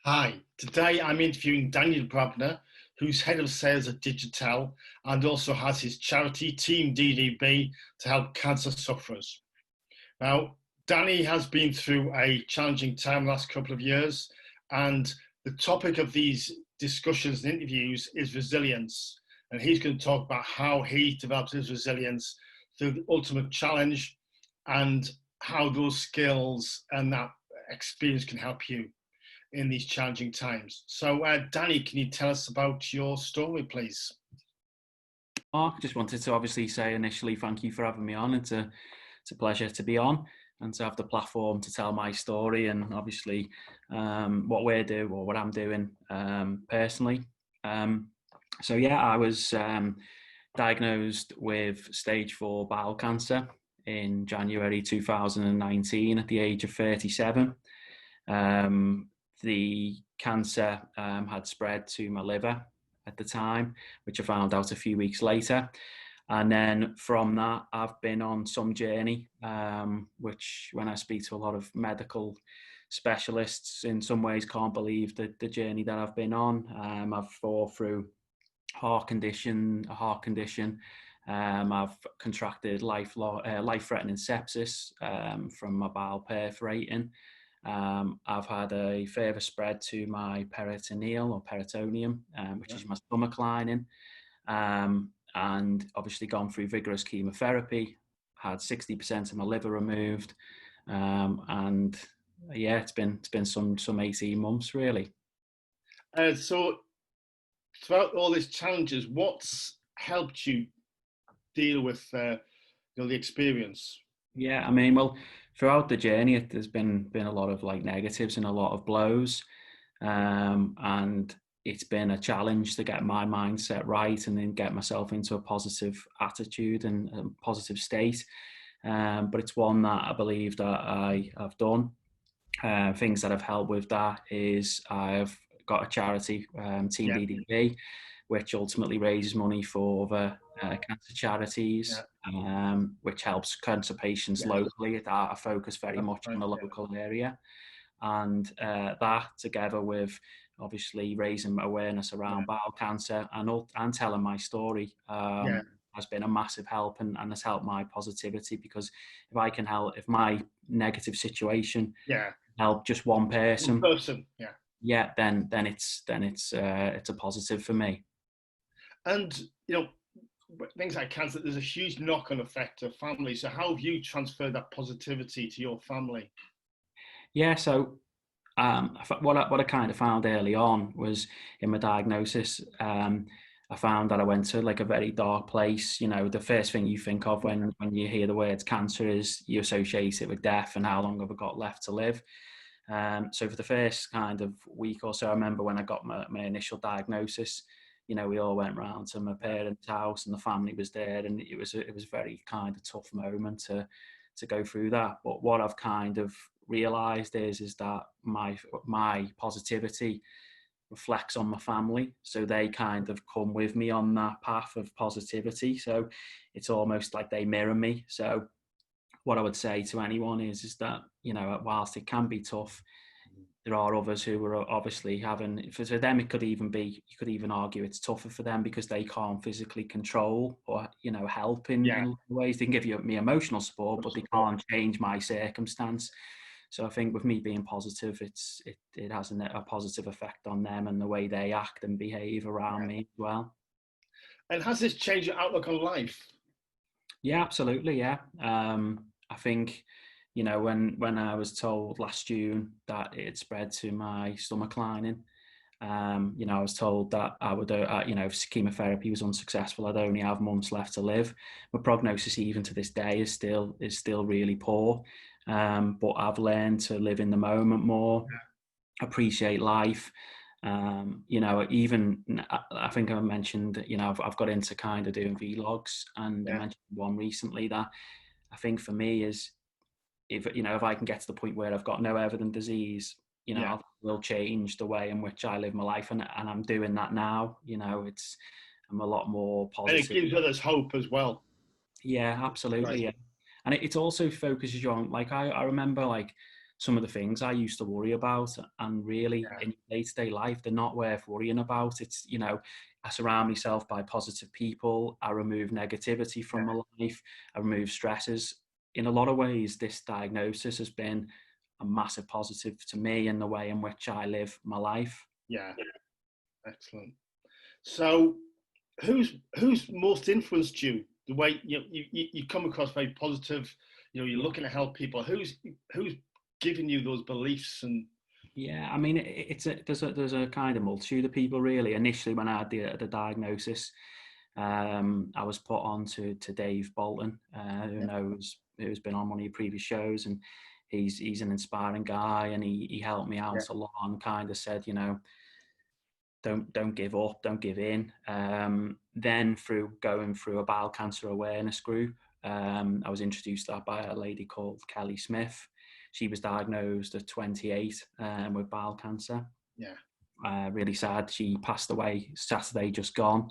Hi, today I'm interviewing Daniel Brabander, who's head of sales at Digital and also has his charity Team DDB to help cancer sufferers. Now, Danny has been through a challenging time the last couple of years, and the topic of these discussions and interviews is resilience. And he's going to talk about how he develops his resilience through the ultimate challenge and how those skills and that experience can help you in these challenging times. So, Danny, can you tell us about your story, please? Mark, just wanted to obviously say initially thank you for having me on. It's a pleasure to be on and to have the platform to tell my story and obviously what we do or what I'm doing personally. So yeah, I was diagnosed with stage 4 bowel cancer in January 2019 at the age of 37. The cancer had spread to my liver at the time, which I found out a few weeks later. And then from that, I've been on some journey, which when I speak to a lot of medical specialists, in some ways can't believe the journey that I've been on. I've fought through a heart condition. I've contracted life-threatening sepsis from my bowel perforating. I've had a further spread to my peritoneal or peritoneum, which is my stomach lining, and obviously gone through vigorous chemotherapy, had 60% of my liver removed, and yeah, it's been some 18 months really. So throughout all these challenges, what's helped you deal with the experience? Yeah, I mean, well, throughout the journey, there's been a lot of like negatives and a lot of blows, and it's been a challenge to get my mindset right and then get myself into a positive attitude and a positive state. But it's one that I believe that I have done. Things that have helped with that is I've got a charity, TeamDDB, which ultimately raises money for the cancer charities, which helps cancer patients locally. I focus very much on the local area. And that, together with obviously raising awareness around bowel cancer and telling my story, has been a massive help and has helped my positivity, because if I can help, if my negative situation help just one person, then it's a positive for me. And things like cancer, there's a huge knock-on effect to family. So how have you transferred that positivity to your family? Yeah, so what I kind of found early on was in my diagnosis, I found that I went to like a very dark place. The first thing you think of when you hear the words cancer is you associate it with death and how long have I got left to live. So for the first kind of week or so, I remember when I got my initial diagnosis, we all went round to my parents' house and the family was there, and it was a very kind of tough moment to go through that. But what I've kind of realised is that my positivity reflects on my family, so they kind of come with me on that path of positivity. So it's almost like they mirror me. So what I would say to anyone is that, whilst it can be tough, there are others who are obviously having, for them, you could even argue it's tougher for them because they can't physically control or, help in ways. They can give you me emotional support, but they can't change my circumstance. So I think with me being positive, it has a positive effect on them and the way they act and behave around me as well. And has this changed your outlook on life? Yeah, absolutely. Yeah. I think, when I was told last June that it spread to my stomach lining, I was told that I would, if chemotherapy was unsuccessful, I'd only have months left to live. My prognosis, even to this day, is still really poor. But I've learned to live in the moment more, appreciate life. Even I think I mentioned, I've got into kind of doing vlogs, and I mentioned one recently that I think for me is, if I can get to the point where I've got no evident disease, I will change the way in which I live my life, and I'm doing that now. I'm a lot more positive. And it gives others hope as well. Yeah, absolutely. Right. Yeah. And it also focuses you on, like, I remember, like, some of the things I used to worry about, and really in day-to-day life, they're not worth worrying about. It's, you know, I surround myself by positive people. I remove negativity from my life. I remove stresses. In a lot of ways, this diagnosis has been a massive positive to me in the way in which I live my life. Yeah. Excellent. So who's most influenced you? The way you come across very positive, you know, you're looking to help people. Who's giving you those beliefs? And Yeah, I mean, there's a kind of multitude of people really. Initially, when I had the diagnosis, I was put on to Dave Bolton, who's been on one of your previous shows, and he's an inspiring guy, and he helped me out a lot, and kind of said, you know, don't give up, don't give in. Then through going through a bowel cancer awareness group, I was introduced to that by a lady called Kelly Smith. She was diagnosed at 28 with bowel cancer. Yeah. Really sad. She passed away Saturday just gone.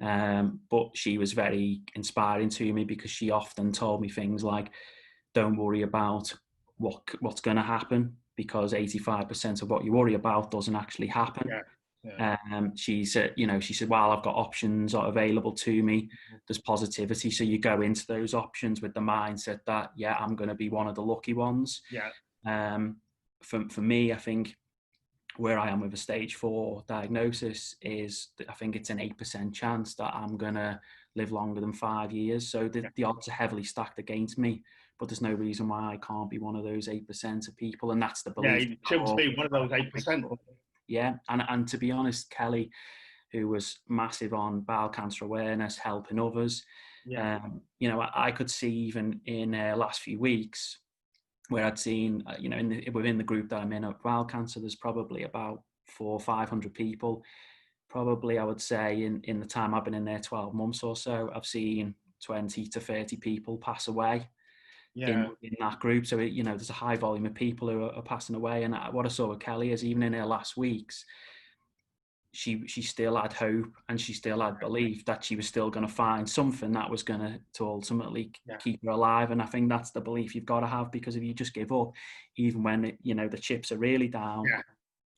But she was very inspiring to me because she often told me things like, don't worry about what's going to happen, because 85% of what you worry about doesn't actually happen. She said, well, I've got options available to me. There's positivity. So you go into those options with the mindset that, yeah, I'm going to be one of the lucky ones. For me, I think where I am with a stage 4 diagnosis is, I think it's an 8% chance that I'm going to live longer than 5 years. So the odds are heavily stacked against me, but there's no reason why I can't be one of those 8% of people. And that's the belief. Yeah, you chose to be one of those 8%. Yeah, and to be honest, Kelly, who was massive on bowel cancer awareness, helping others, I could see even in last few weeks where I'd seen, within the group that I'm in at bowel cancer, there's probably about 400 or 500 people. Probably, I would say, in the time I've been in there, 12 months or so, I've seen 20 to 30 people pass away. In that group. So, there's a high volume of people who are passing away. And what I saw with Kelly is, even in her last weeks, she still had hope, and she still had belief that she was still going to find something that was going to ultimately keep her alive. And I think that's the belief you've got to have, because if you just give up, even when the chips are really down,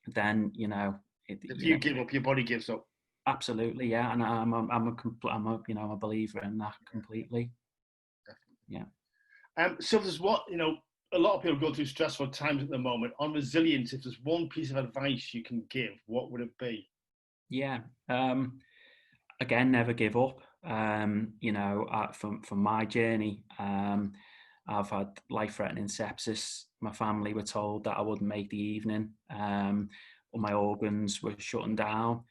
then if you give up, your body gives up. Absolutely, yeah. And I'm a believer in that completely. Yeah. So there's a lot of people go through stressful times at the moment. On resilience, if there's one piece of advice you can give, what would it be? Yeah. Again, never give up. From my journey, I've had life-threatening sepsis. My family were told that I wouldn't make the evening. All my organs were shutting down.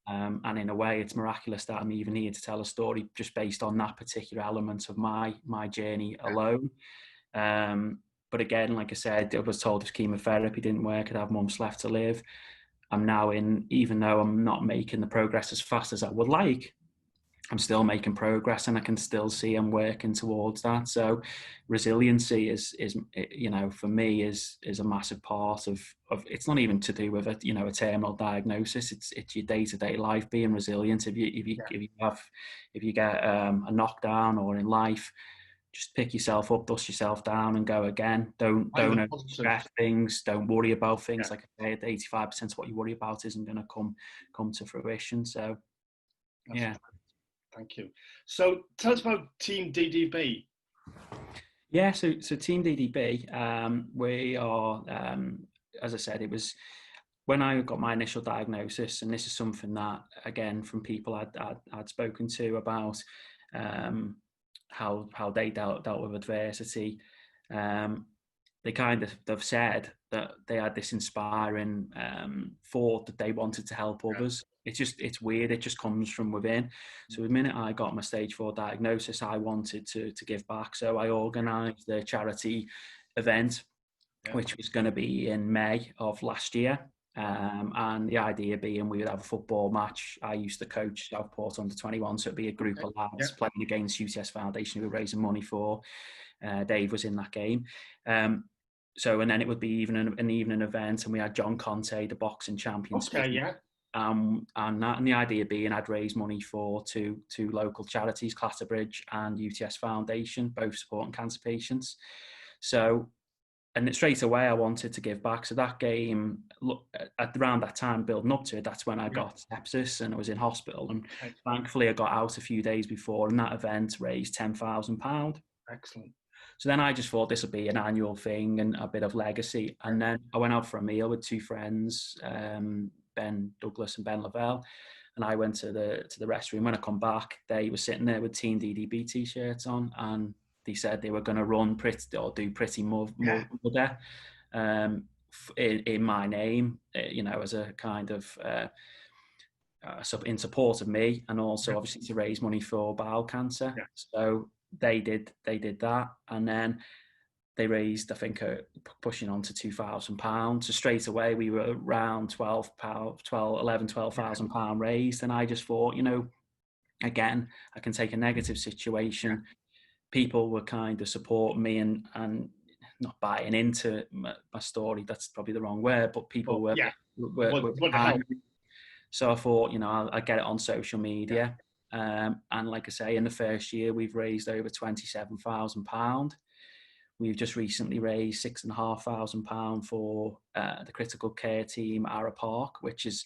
And in a way, it's miraculous that I'm even here to tell a story just based on that particular element of my journey alone. But again, like I said, I was told if chemotherapy didn't work, I'd have months left to live. I'm now even though I'm not making the progress as fast as I would like, I'm still making progress, and I can still see I'm working towards that. So resiliency is for me is a massive part of it's not even to do with a terminal diagnosis. It's your day-to-day life, being resilient. If you get a knockdown or in life, just pick yourself up, dust yourself down, and go again. Don't stress things. Don't worry about things. Like I said, 85% of what you worry about isn't going to come to fruition. So That's Thank you. So tell us about TeamDDB. Yeah, so TeamDDB, we are, as I said, it was when I got my initial diagnosis, and this is something that, again, from people I'd spoken to about how they dealt with adversity. They kind of they've said that they had this inspiring thought that they wanted to help others. It's weird. It just comes from within. So the minute I got my stage 4 diagnosis, I wanted to give back. So I organised a charity event, which was going to be in May of last year. And the idea being we would have a football match. I used to coach Southport under 21, so it'd be a group of lads playing against UTS Foundation who were raising money for. Dave was in that game. And then it would be an evening event, and we had John Conte, the boxing champion. And the idea being I'd raise money for two local charities, Clatterbridge and UTS Foundation, both supporting cancer patients. So and straight away I wanted to give back. So that game, look, at around that time building up to it, that's when I got sepsis and I was in hospital. And thankfully I got out a few days before, and that event raised £10,000. Excellent. So then I just thought this would be an annual thing and a bit of legacy. And then I went out for a meal with two friends, Ben Douglas and Ben Lavelle. And I went to the restroom. When I come back, they were sitting there with Team DDB t-shirts on, and they said they were going to run do Pretty Mother in my name, as a kind of in support of me, and also obviously to raise money for bowel cancer. So they did that, and then they raised, I think, pushing on to £2,000. So straight away we were around £12,000 raised, and I just thought, again, I can take a negative situation. People were kind of supporting me and not buying into my story. That's probably the wrong word, but people were behind me. So I thought, I'll get it on social media. And like I say, in the first year, we've raised over £27,000. We've just recently raised £6,500 for the critical care team, Ara Park, which is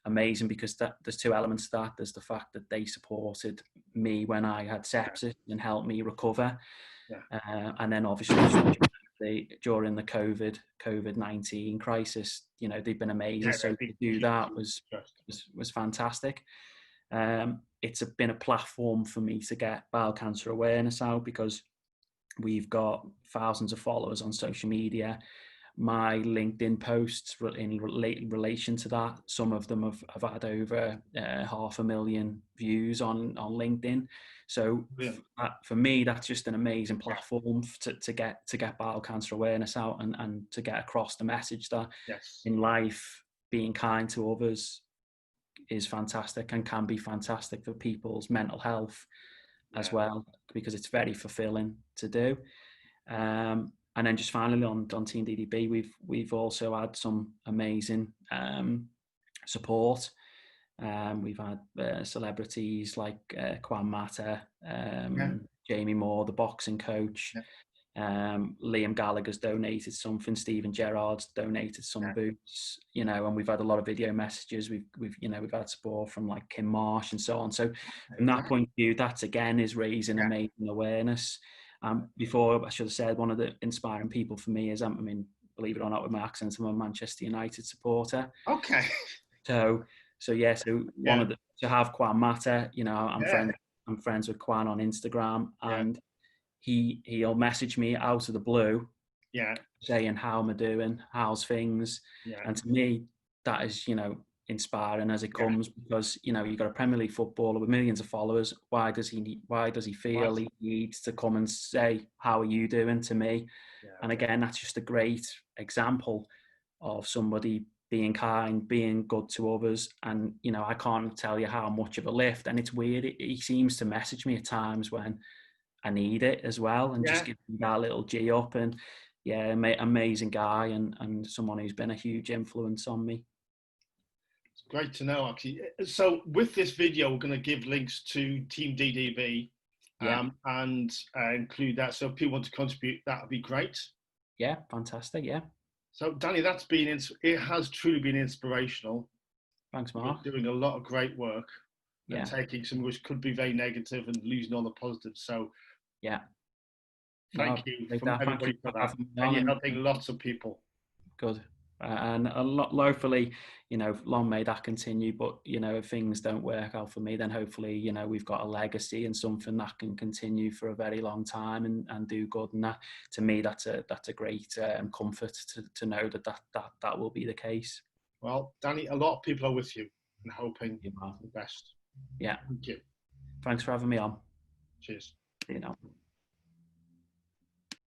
amazing because there's two elements to that. There's the fact that they supported me when I had sepsis and helped me recover. And then obviously during the COVID-19 crisis, they've been amazing. So to do that was fantastic. It's been a platform for me to get bowel cancer awareness out, because we've got thousands of followers on social media. My LinkedIn posts in relation to that, some of them have had over 500,000 views on LinkedIn. So for me, that's just an amazing platform to get bowel cancer awareness out and to get across the message that in life, being kind to others is fantastic and can be fantastic for people's mental health as well, because it's very fulfilling to do. And then just finally on Team DDB, we've also had some amazing support. We've had celebrities like Kwan Mata, Jamie Moore, the boxing coach. Liam Gallagher's donated something. Stephen Gerrard's donated some boots. And we've had a lot of video messages. We've had support from like Kim Marsh and so on. So from that point of view, that's again is raising amazing awareness. Before I should have said, one of the inspiring people for me is, believe it or not, with my accent, I'm a Manchester United supporter. Okay. So one of the, to have Kwan Mata, I'm friends with Kwan on Instagram, and he'll message me out of the blue, saying how am I doing, how's things, and to me that is inspiring as it comes, because you've got a Premier League footballer with millions of followers. Why does he feel he needs to come and say how are you doing to me? And again, that's just a great example of somebody being kind, being good to others. And I can't tell you how much of a lift, and it's weird, he seems to message me at times when I need it as well, and just give me that little G up. And amazing guy, and someone who's been a huge influence on me. It's great to know, actually. So with this video, we're going to give links to Team DDB and include that. So if people want to contribute, that would be great. Yeah, fantastic. Yeah. So Danny, it has truly been inspirational. Thanks, Mark. You're doing a lot of great work and taking some which could be very negative and losing all the positives. So thank you from everybody for that. And you're helping lots of people. Good. And hopefully, long may that continue. But, if things don't work out for me, then hopefully, we've got a legacy and something that can continue for a very long time and do good. And that, to me, that's a great comfort to know that will be the case. Well, Danny, a lot of people are with you and hoping the best. Yeah. Thank you. Thanks for having me on. Cheers.